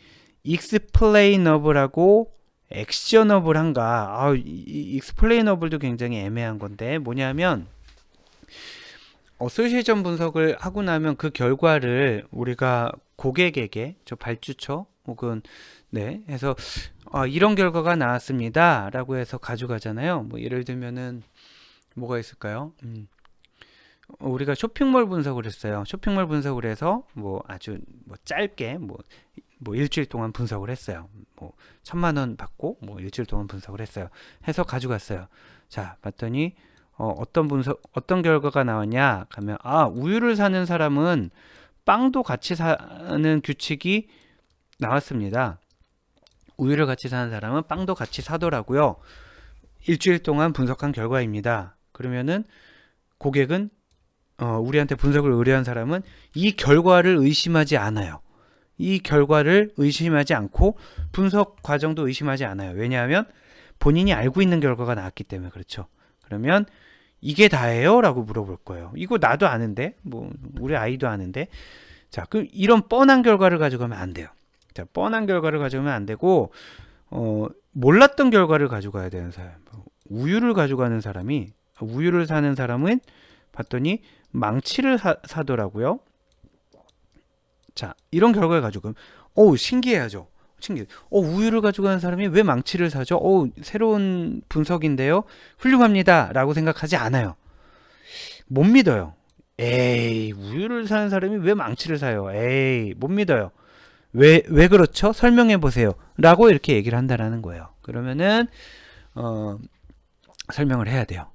explainable하고 액션어블한가? 익스플레이너블도 굉장히 애매한 건데 뭐냐면 어소시에이션 분석을 하고 나면 그 결과를 우리가 고객에게 저 발주처 혹은 네 해서 이런 결과가 나왔습니다 라고 해서 가져가잖아요. 뭐 예를 들면은 뭐가 있을까요? 우리가 쇼핑몰 분석을 했어요. 쇼핑몰 분석을 해서 뭐 아주 뭐 짧게 뭐 일주일 동안 분석을 했어요. 뭐 1,000,000원 받고 뭐 일주일 동안 분석을 했어요. 해서 가져갔어요. 자, 봤더니 어떤 결과가 나왔냐? 하면 우유를 사는 사람은 빵도 같이 사는 규칙이 나왔습니다. 우유를 같이 사는 사람은 빵도 같이 사더라고요. 일주일 동안 분석한 결과입니다. 그러면은 고객은 우리한테 분석을 의뢰한 사람은 이 결과를 의심하지 않아요. 이 결과를 의심하지 않고 분석 과정도 의심하지 않아요. 왜냐하면 본인이 알고 있는 결과가 나왔기 때문에. 그렇죠. 그러면 이게 다예요? 라고 물어볼 거예요. 이거 나도 아는데, 뭐 우리 아이도 아는데. 자, 그럼 이런 뻔한 결과를 가져가면 안 돼요. 자, 뻔한 결과를 가져가면 안 되고 몰랐던 결과를 가져가야 되는 사람. 우유를 가져가는 사람이, 우유를 사는 사람은 봤더니 망치를 사더라고요. 자, 이런 결과를 가지고 신기해하죠. 신기해. 우유를 가지고 가는 사람이 왜 망치를 사죠? 새로운 분석인데요. 훌륭합니다. 라고 생각하지 않아요. 못 믿어요. 에이, 우유를 사는 사람이 왜 망치를 사요? 에이, 못 믿어요. 왜 그렇죠? 설명해 보세요. 라고 이렇게 얘기를 한다라는 거예요. 그러면은 설명을 해야 돼요.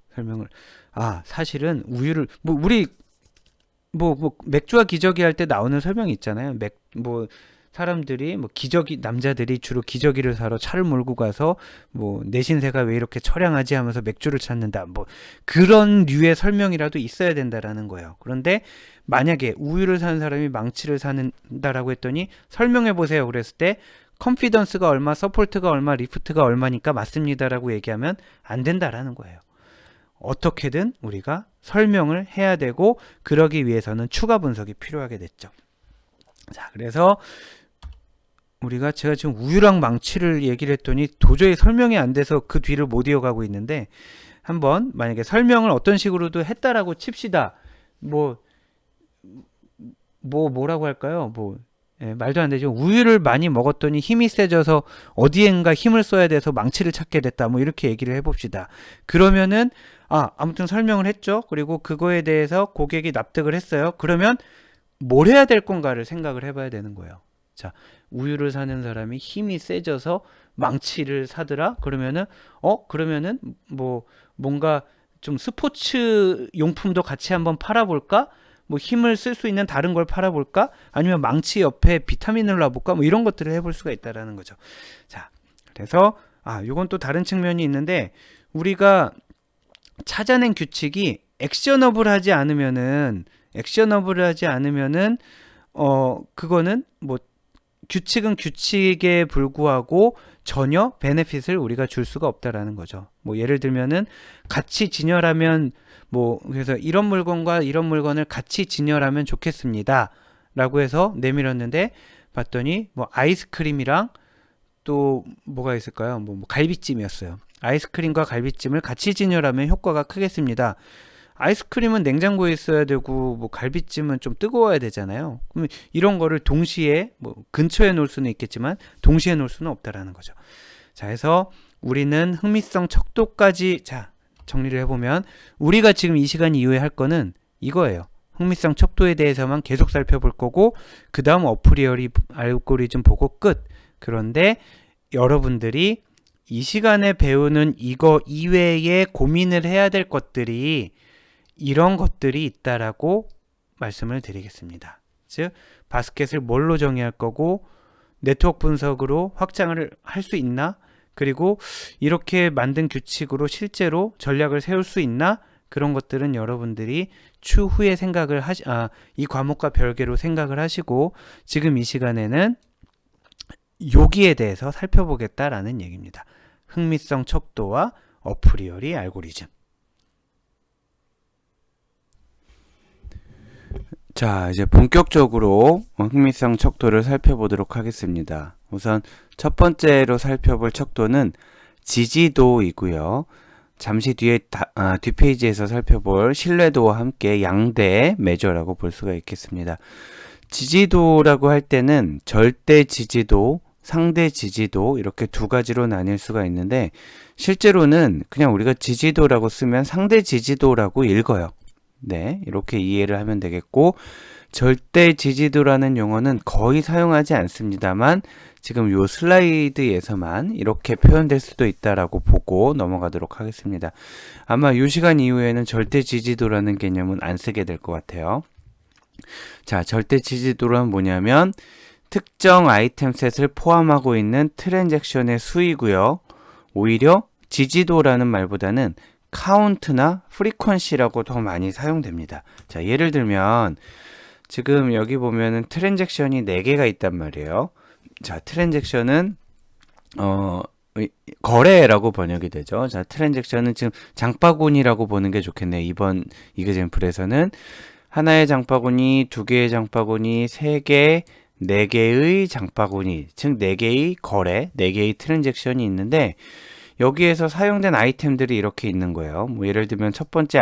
사실은 우유를 우리 맥주와 기저귀 할 때 나오는 설명이 있잖아요. 사람들이 남자들이 주로 기저귀를 사러 차를 몰고 가서 내 신세가 왜 이렇게 처량하지 하면서 맥주를 찾는다. 그런 류의 설명이라도 있어야 된다라는 거예요. 그런데 만약에 우유를 사는 사람이 망치를 사는다라고 했더니 설명해 보세요. 그랬을 때 컨피던스가 얼마, 서포트가 얼마, 리프트가 얼마니까 맞습니다라고 얘기하면 안 된다라는 거예요. 어떻게든 우리가 설명을 해야 되고 그러기 위해서는 추가 분석이 필요하게 됐죠. 자, 그래서 제가 지금 우유랑 망치를 얘기를 했더니 도저히 설명이 안 돼서 그 뒤를 못 이어가고 있는데, 한번 만약에 설명을 어떤 식으로도 했다라고 칩시다. 뭐라고 할까요? 말도 안 되죠. 우유를 많이 먹었더니 힘이 세져서 어디엔가 힘을 써야 돼서 망치를 찾게 됐다. 이렇게 얘기를 해봅시다. 그러면은 아무튼 설명을 했죠. 그리고 그거에 대해서 고객이 납득을 했어요. 그러면 뭘 해야 될 건가를 생각을 해봐야 되는 거예요. 자, 우유를 사는 사람이 힘이 세져서 망치를 사더라? 그러면은 뭔가 좀 스포츠 용품도 같이 한번 팔아볼까? 힘을 쓸 수 있는 다른 걸 팔아볼까? 아니면 망치 옆에 비타민을 놔볼까? 이런 것들을 해볼 수가 있다라는 거죠. 자, 그래서 요건 또 다른 측면이 있는데, 우리가 찾아낸 규칙이 액셔너블하지 않으면은 그거는 규칙은 규칙에 불구하고 전혀 베네핏을 우리가 줄 수가 없다라는 거죠. 예를 들면은 같이 진열하면 그래서 이런 물건과 이런 물건을 같이 진열하면 좋겠습니다 라고 해서 내밀었는데, 봤더니 아이스크림이랑 또 뭐가 있을까요? 갈비찜이었어요. 아이스크림과 갈비찜을 같이 진열하면 효과가 크겠습니다. 아이스크림은 냉장고에 있어야 되고 갈비찜은 좀 뜨거워야 되잖아요. 그럼 이런 거를 동시에 근처에 놓을 수는 있겠지만 동시에 놓을 수는 없다라는 거죠. 자, 해서 우리는 흥미성 척도까지, 정리를 해보면 우리가 지금 이 시간 이후에 할 거는 이거예요. 흥미성 척도에 대해서만 계속 살펴볼 거고, 그 다음 어프리어리 알고리즘 보고 끝. 그런데 여러분들이 이 시간에 배우는 이거 이외에 고민을 해야 될 것들이 이런 것들이 있다라고 말씀을 드리겠습니다. 즉, 바스켓을 뭘로 정의할 거고, 네트워크 분석으로 확장을 할 수 있나? 그리고 이렇게 만든 규칙으로 실제로 전략을 세울 수 있나? 그런 것들은 여러분들이 추후에 이 과목과 별개로 생각을 하시고, 지금 이 시간에는 여기에 대해서 살펴보겠다라는 얘기입니다. 흥미성 척도와 어프리어리 알고리즘. 자, 이제 본격적으로 흥미성 척도를 살펴보도록 하겠습니다. 우선 첫 번째로 살펴볼 척도는 지지도이고요. 잠시 뒤에 뒷페이지에서 살펴볼 신뢰도와 함께 양대 매저라고 볼 수가 있겠습니다. 지지도라고 할 때는 절대 지지도, 상대 지지도 이렇게 두 가지로 나뉠 수가 있는데, 실제로는 그냥 우리가 지지도라고 쓰면 상대 지지도라고 읽어요. 네, 이렇게 이해를 하면 되겠고, 절대 지지도라는 용어는 거의 사용하지 않습니다만 지금 요 슬라이드에서만 이렇게 표현될 수도 있다라고 보고 넘어가도록 하겠습니다. 아마 이 시간 이후에는 절대 지지도라는 개념은 안 쓰게 될 것 같아요. 자, 절대 지지도란 뭐냐면 특정 아이템 셋을 포함하고 있는 트랜잭션의 수이고요. 오히려 지지도라는 말보다는 카운트나 프리퀀시라고 더 많이 사용됩니다. 자, 예를 들면 지금 여기 보면은 트랜잭션이 4개가 있단 말이에요. 자, 트랜잭션은 거래라고 번역이 되죠. 자, 트랜잭션은 지금 장바구니라고 보는 게 좋겠네요. 이번 이그젬플에서는 하나의 장바구니, 2개의 장바구니, 3개, 4개의 장바구니, 즉 4개의 거래, 4개의 트랜잭션이 있는데, 여기에서 사용된 아이템들이 이렇게 있는 거예요. 예를 들면 첫 번째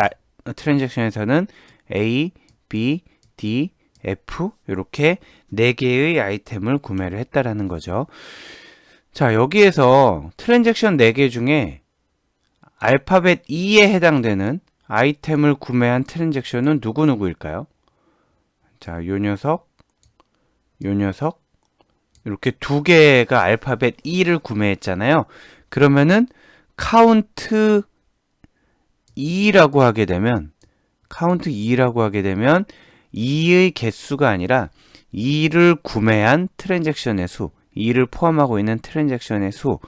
트랜잭션에서는 A, B, D, F 이렇게 4개의 아이템을 구매를 했다라는 거죠. 자, 여기에서 트랜잭션 4개 중에 알파벳 E에 해당되는 아이템을 구매한 트랜잭션은 누구누구일까요? 자, 요 녀석, 이렇게 2개가 알파벳 E를 구매했잖아요. 그러면은 카운트 2라고 하게 되면 2의 개수가 아니라 2를 구매한 트랜잭션의 수, 2를 포함하고 있는 트랜잭션의 수,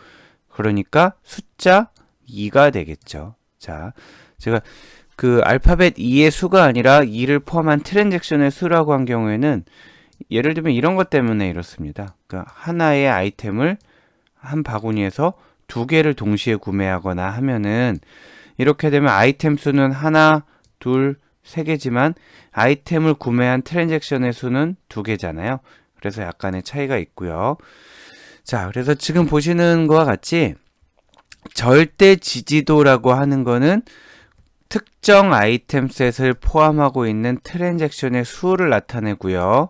그러니까 숫자 2가 되겠죠. 자, 제가 그 알파벳 2의 수가 아니라 2를 포함한 트랜잭션의 수라고 한 경우에는 예를 들면 이런 것 때문에 이렇습니다. 그러니까 하나의 아이템을 한 바구니에서 두 개를 동시에 구매하거나 하면은 이렇게 되면 아이템 수는 하나, 둘, 세 개지만 아이템을 구매한 트랜잭션의 수는 두 개잖아요. 그래서 약간의 차이가 있고요. 자, 그래서 지금 보시는 것과 같이 절대 지지도라고 하는 거는 특정 아이템 셋을 포함하고 있는 트랜잭션의 수를 나타내고요.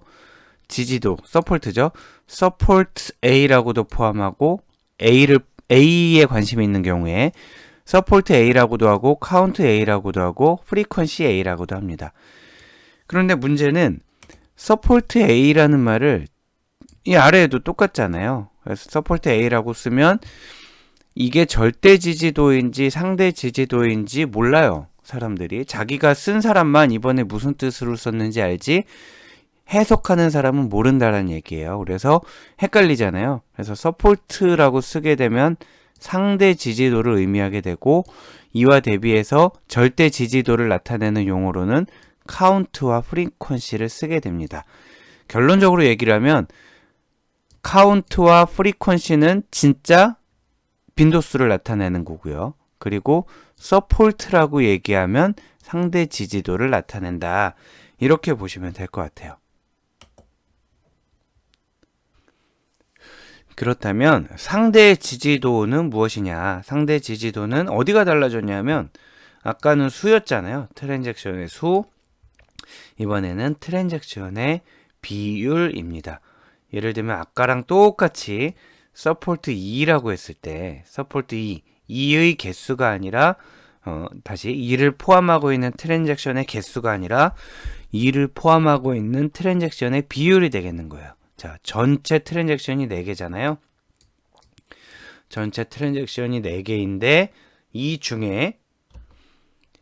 지지도, 서포트죠. 서포트 A라고도 포함하고 A에 관심이 있는 경우에 서포트 A라고도 하고 카운트 A라고도 하고 프리퀀시 A라고도 합니다. 그런데 문제는 서포트 A라는 말을 이 아래에도 똑같잖아요. 그래서 서포트 A라고 쓰면 이게 절대 지지도인지 상대 지지도인지 몰라요. 사람들이. 자기가 쓴 사람만 이번에 무슨 뜻으로 썼는지 알지 해석하는 사람은 모른다는 얘기예요. 그래서 헷갈리잖아요. 그래서 서포트라고 쓰게 되면 상대 지지도를 의미하게 되고 이와 대비해서 절대 지지도를 나타내는 용어로는 카운트와 프리퀀시를 쓰게 됩니다. 결론적으로 얘기를 하면 카운트와 프리퀀시는 진짜 빈도수를 나타내는 거고요. 그리고 서포트라고 얘기하면 상대 지지도를 나타낸다. 이렇게 보시면 될 것 같아요. 그렇다면 상대 지지도는 무엇이냐? 상대 지지도는 어디가 달라졌냐면 아까는 수였잖아요. 트랜잭션의 수. 이번에는 트랜잭션의 비율입니다. 예를 들면 아까랑 똑같이 서포트 2라고 했을 때 서포트 2의 개수가 아니라 다시 2를 포함하고 있는 트랜잭션의 개수가 아니라 2를 포함하고 있는 트랜잭션의 비율이 되겠는 거예요. 자, 전체 트랜잭션이 4개잖아요. 전체 트랜잭션이 4개인데 이 중에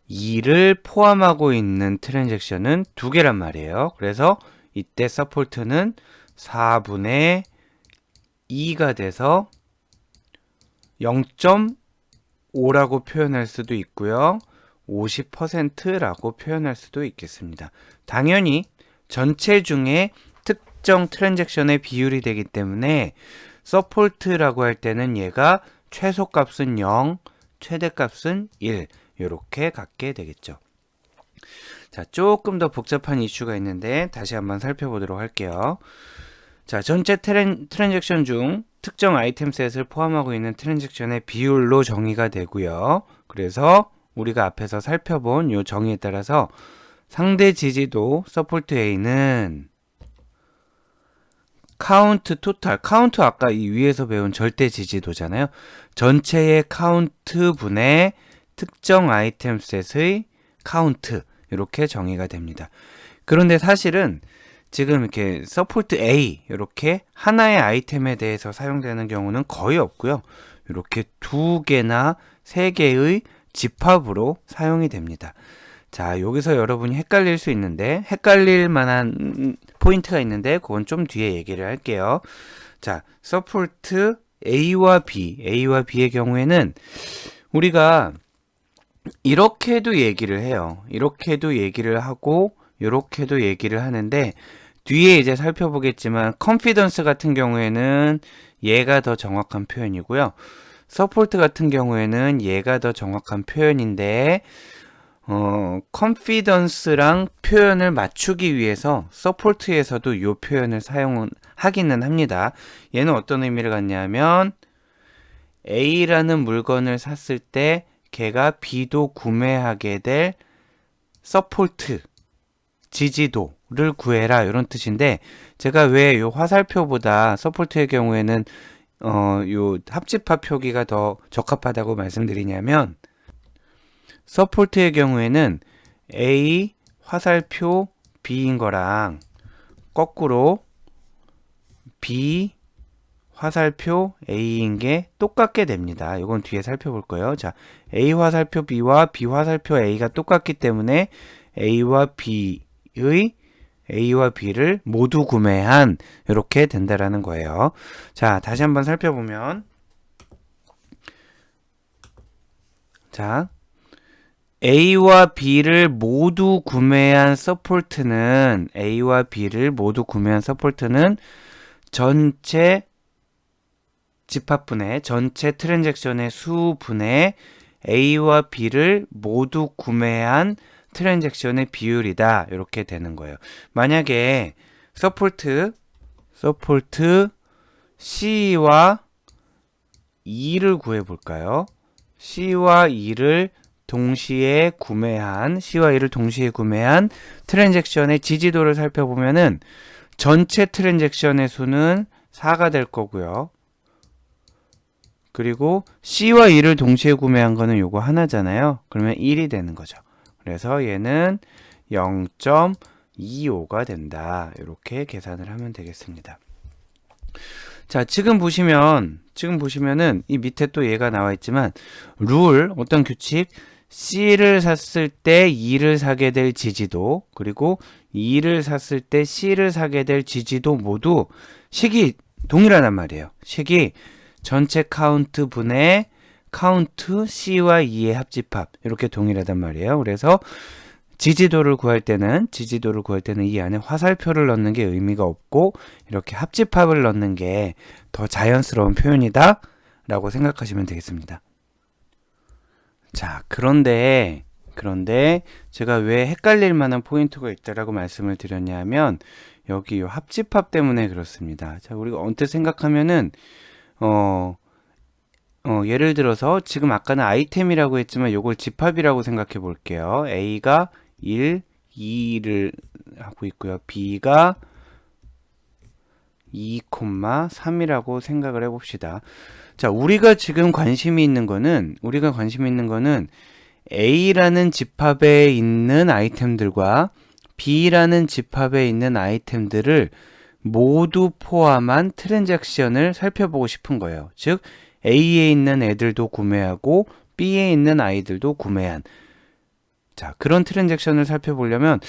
2를 포함하고 있는 트랜잭션은 2개란 말이에요. 그래서 이때 서포트는 4분의 2가 돼서 0.5라고 표현할 수도 있고요. 50%라고 표현할 수도 있겠습니다. 당연히 전체 중에 특정 트랜잭션의 비율이 되기 때문에 서포트라고 할 때는 얘가 최소값은 0, 최대값은 1 이렇게 갖게 되겠죠. 자, 조금 더 복잡한 이슈가 있는데 다시 한번 살펴보도록 할게요. 자, 전체 트랜잭션 중 특정 아이템 셋을 포함하고 있는 트랜잭션의 비율로 정의가 되고요. 그래서 우리가 앞에서 살펴본 이 정의에 따라서 상대 지지도 서포트 A는 카운트 토탈, 카운트 아까 이 위에서 배운 절대 지지도잖아요. 전체의 카운트 분의 특정 아이템 셋의 카운트 이렇게 정의가 됩니다. 그런데 사실은 지금 이렇게 서포트 A 이렇게 하나의 아이템에 대해서 사용되는 경우는 거의 없고요. 이렇게 2개나 3개의 집합으로 사용이 됩니다. 자, 여기서 여러분이 헷갈릴 수 있는데 헷갈릴 만한 포인트가 있는데 그건 좀 뒤에 얘기를 할게요. 자, 서포트 A와 B의 경우에는 우리가 이렇게도 얘기를 해요. 이렇게도 얘기를 하고 이렇게도 얘기를 하는데 뒤에 이제 살펴보겠지만 컨피던스 같은 경우에는 얘가 더 정확한 표현이고요. 서포트 같은 경우에는 얘가 더 정확한 표현인데 컨피던스랑 표현을 맞추기 위해서 서포트에서도 이 표현을 사용하기는 합니다. 얘는 어떤 의미를 갖냐면 A라는 물건을 샀을 때 걔가 B도 구매하게 될 서포트, 지지도를 구해라 이런 뜻인데 제가 왜 이 화살표보다 서포트의 경우에는 요 합집합 표기가 더 적합하다고 말씀드리냐면 서포트의 경우에는 A 화살표 B인 거랑 거꾸로 B 화살표 A인 게 똑같게 됩니다. 이건 뒤에 살펴볼 거예요. 자, A 화살표 B와 B 화살표 A가 똑같기 때문에 A와 B를 모두 구매한 이렇게 된다라는 거예요. 자, 다시 한번 살펴보면 자, A와 B를 모두 구매한 서포트는 전체 집합분의 전체 트랜잭션의 수분의 A와 B를 모두 구매한 트랜잭션의 비율이다. 이렇게 되는 거예요. 만약에 서포트 C와 E를 구해 볼까요? C와 E를 동시에 구매한 트랜잭션의 지지도를 살펴보면은 전체 트랜잭션의 수는 4가 될 거고요. 그리고 C와 E를 동시에 구매한 거는 요거 하나잖아요. 그러면 1이 되는 거죠. 그래서 얘는 0.25가 된다. 이렇게 계산을 하면 되겠습니다. 자, 지금 보시면은 이 밑에 또 얘가 나와 있지만 어떤 규칙 C를 샀을 때 E를 사게 될 지지도, 그리고 E를 샀을 때 C를 사게 될 지지도 모두 식이 동일하단 말이에요. 식이 전체 카운트 분의 카운트 C와 E의 합집합, 이렇게 동일하단 말이에요. 그래서 지지도를 구할 때는 이 안에 화살표를 넣는 게 의미가 없고 이렇게 합집합을 넣는 게 더 자연스러운 표현이다 라고 생각하시면 되겠습니다. 자, 그런데 제가 왜 헷갈릴 만한 포인트가 있다라고 말씀을 드렸냐면 여기 이 합집합 때문에 그렇습니다. 자, 우리가 언뜻 생각하면은 예를 들어서 지금 아까는 아이템이라고 했지만 이걸 집합이라고 생각해 볼게요. A가 1, 2를 하고 있고요. B가 2, 3이라고 생각을 해봅시다. 자, 우리가 지금 관심이 있는 거는 A라는 집합에 있는 아이템들과 B라는 집합에 있는 아이템들을 모두 포함한 트랜잭션을 살펴보고 싶은 거예요. 즉 A에 있는 애들도 구매하고 B에 있는 아이들도 구매한, 자, 그런 트랜잭션을 살펴보려면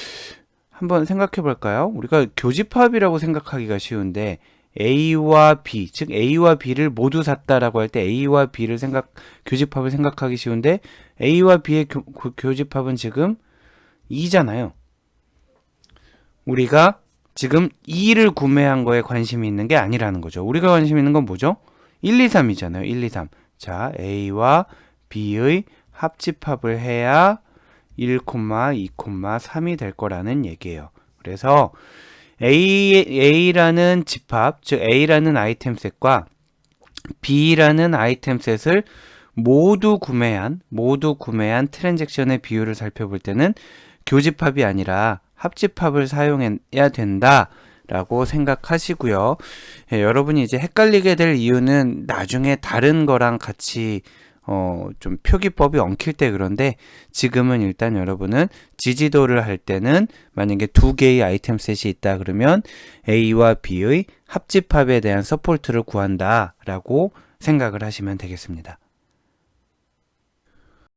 한번 생각해 볼까요? 우리가 교집합이라고 생각하기가 쉬운데 A와 B, 즉 A와 B를 모두 샀다라고 할 때 A와 B를 교집합을 생각하기 쉬운데 A와 B의 교집합은 지금 2잖아요. 우리가 지금 2를 구매한 거에 관심이 있는 게 아니라는 거죠. 우리가 관심 있는 건 뭐죠? 1, 2, 3이잖아요. 1, 2, 3. 자, A와 B의 합집합을 해야 1, 2, 3이 될 거라는 얘기예요. 그래서 A라는 집합, 즉 A라는 아이템셋과 B라는 아이템셋을 모두 구매한 트랜잭션의 비율을 살펴볼 때는 교집합이 아니라 합집합을 사용해야 된다라고 생각하시고요. 여러분이 이제 헷갈리게 될 이유는 나중에 다른 거랑 같이 좀 표기법이 엉킬 때 그런데 지금은 일단 여러분은 지지도를 할 때는 만약에 두 개의 아이템 셋이 있다 그러면 A와 B의 합집합에 대한 서포트를 구한다 라고 생각을 하시면 되겠습니다.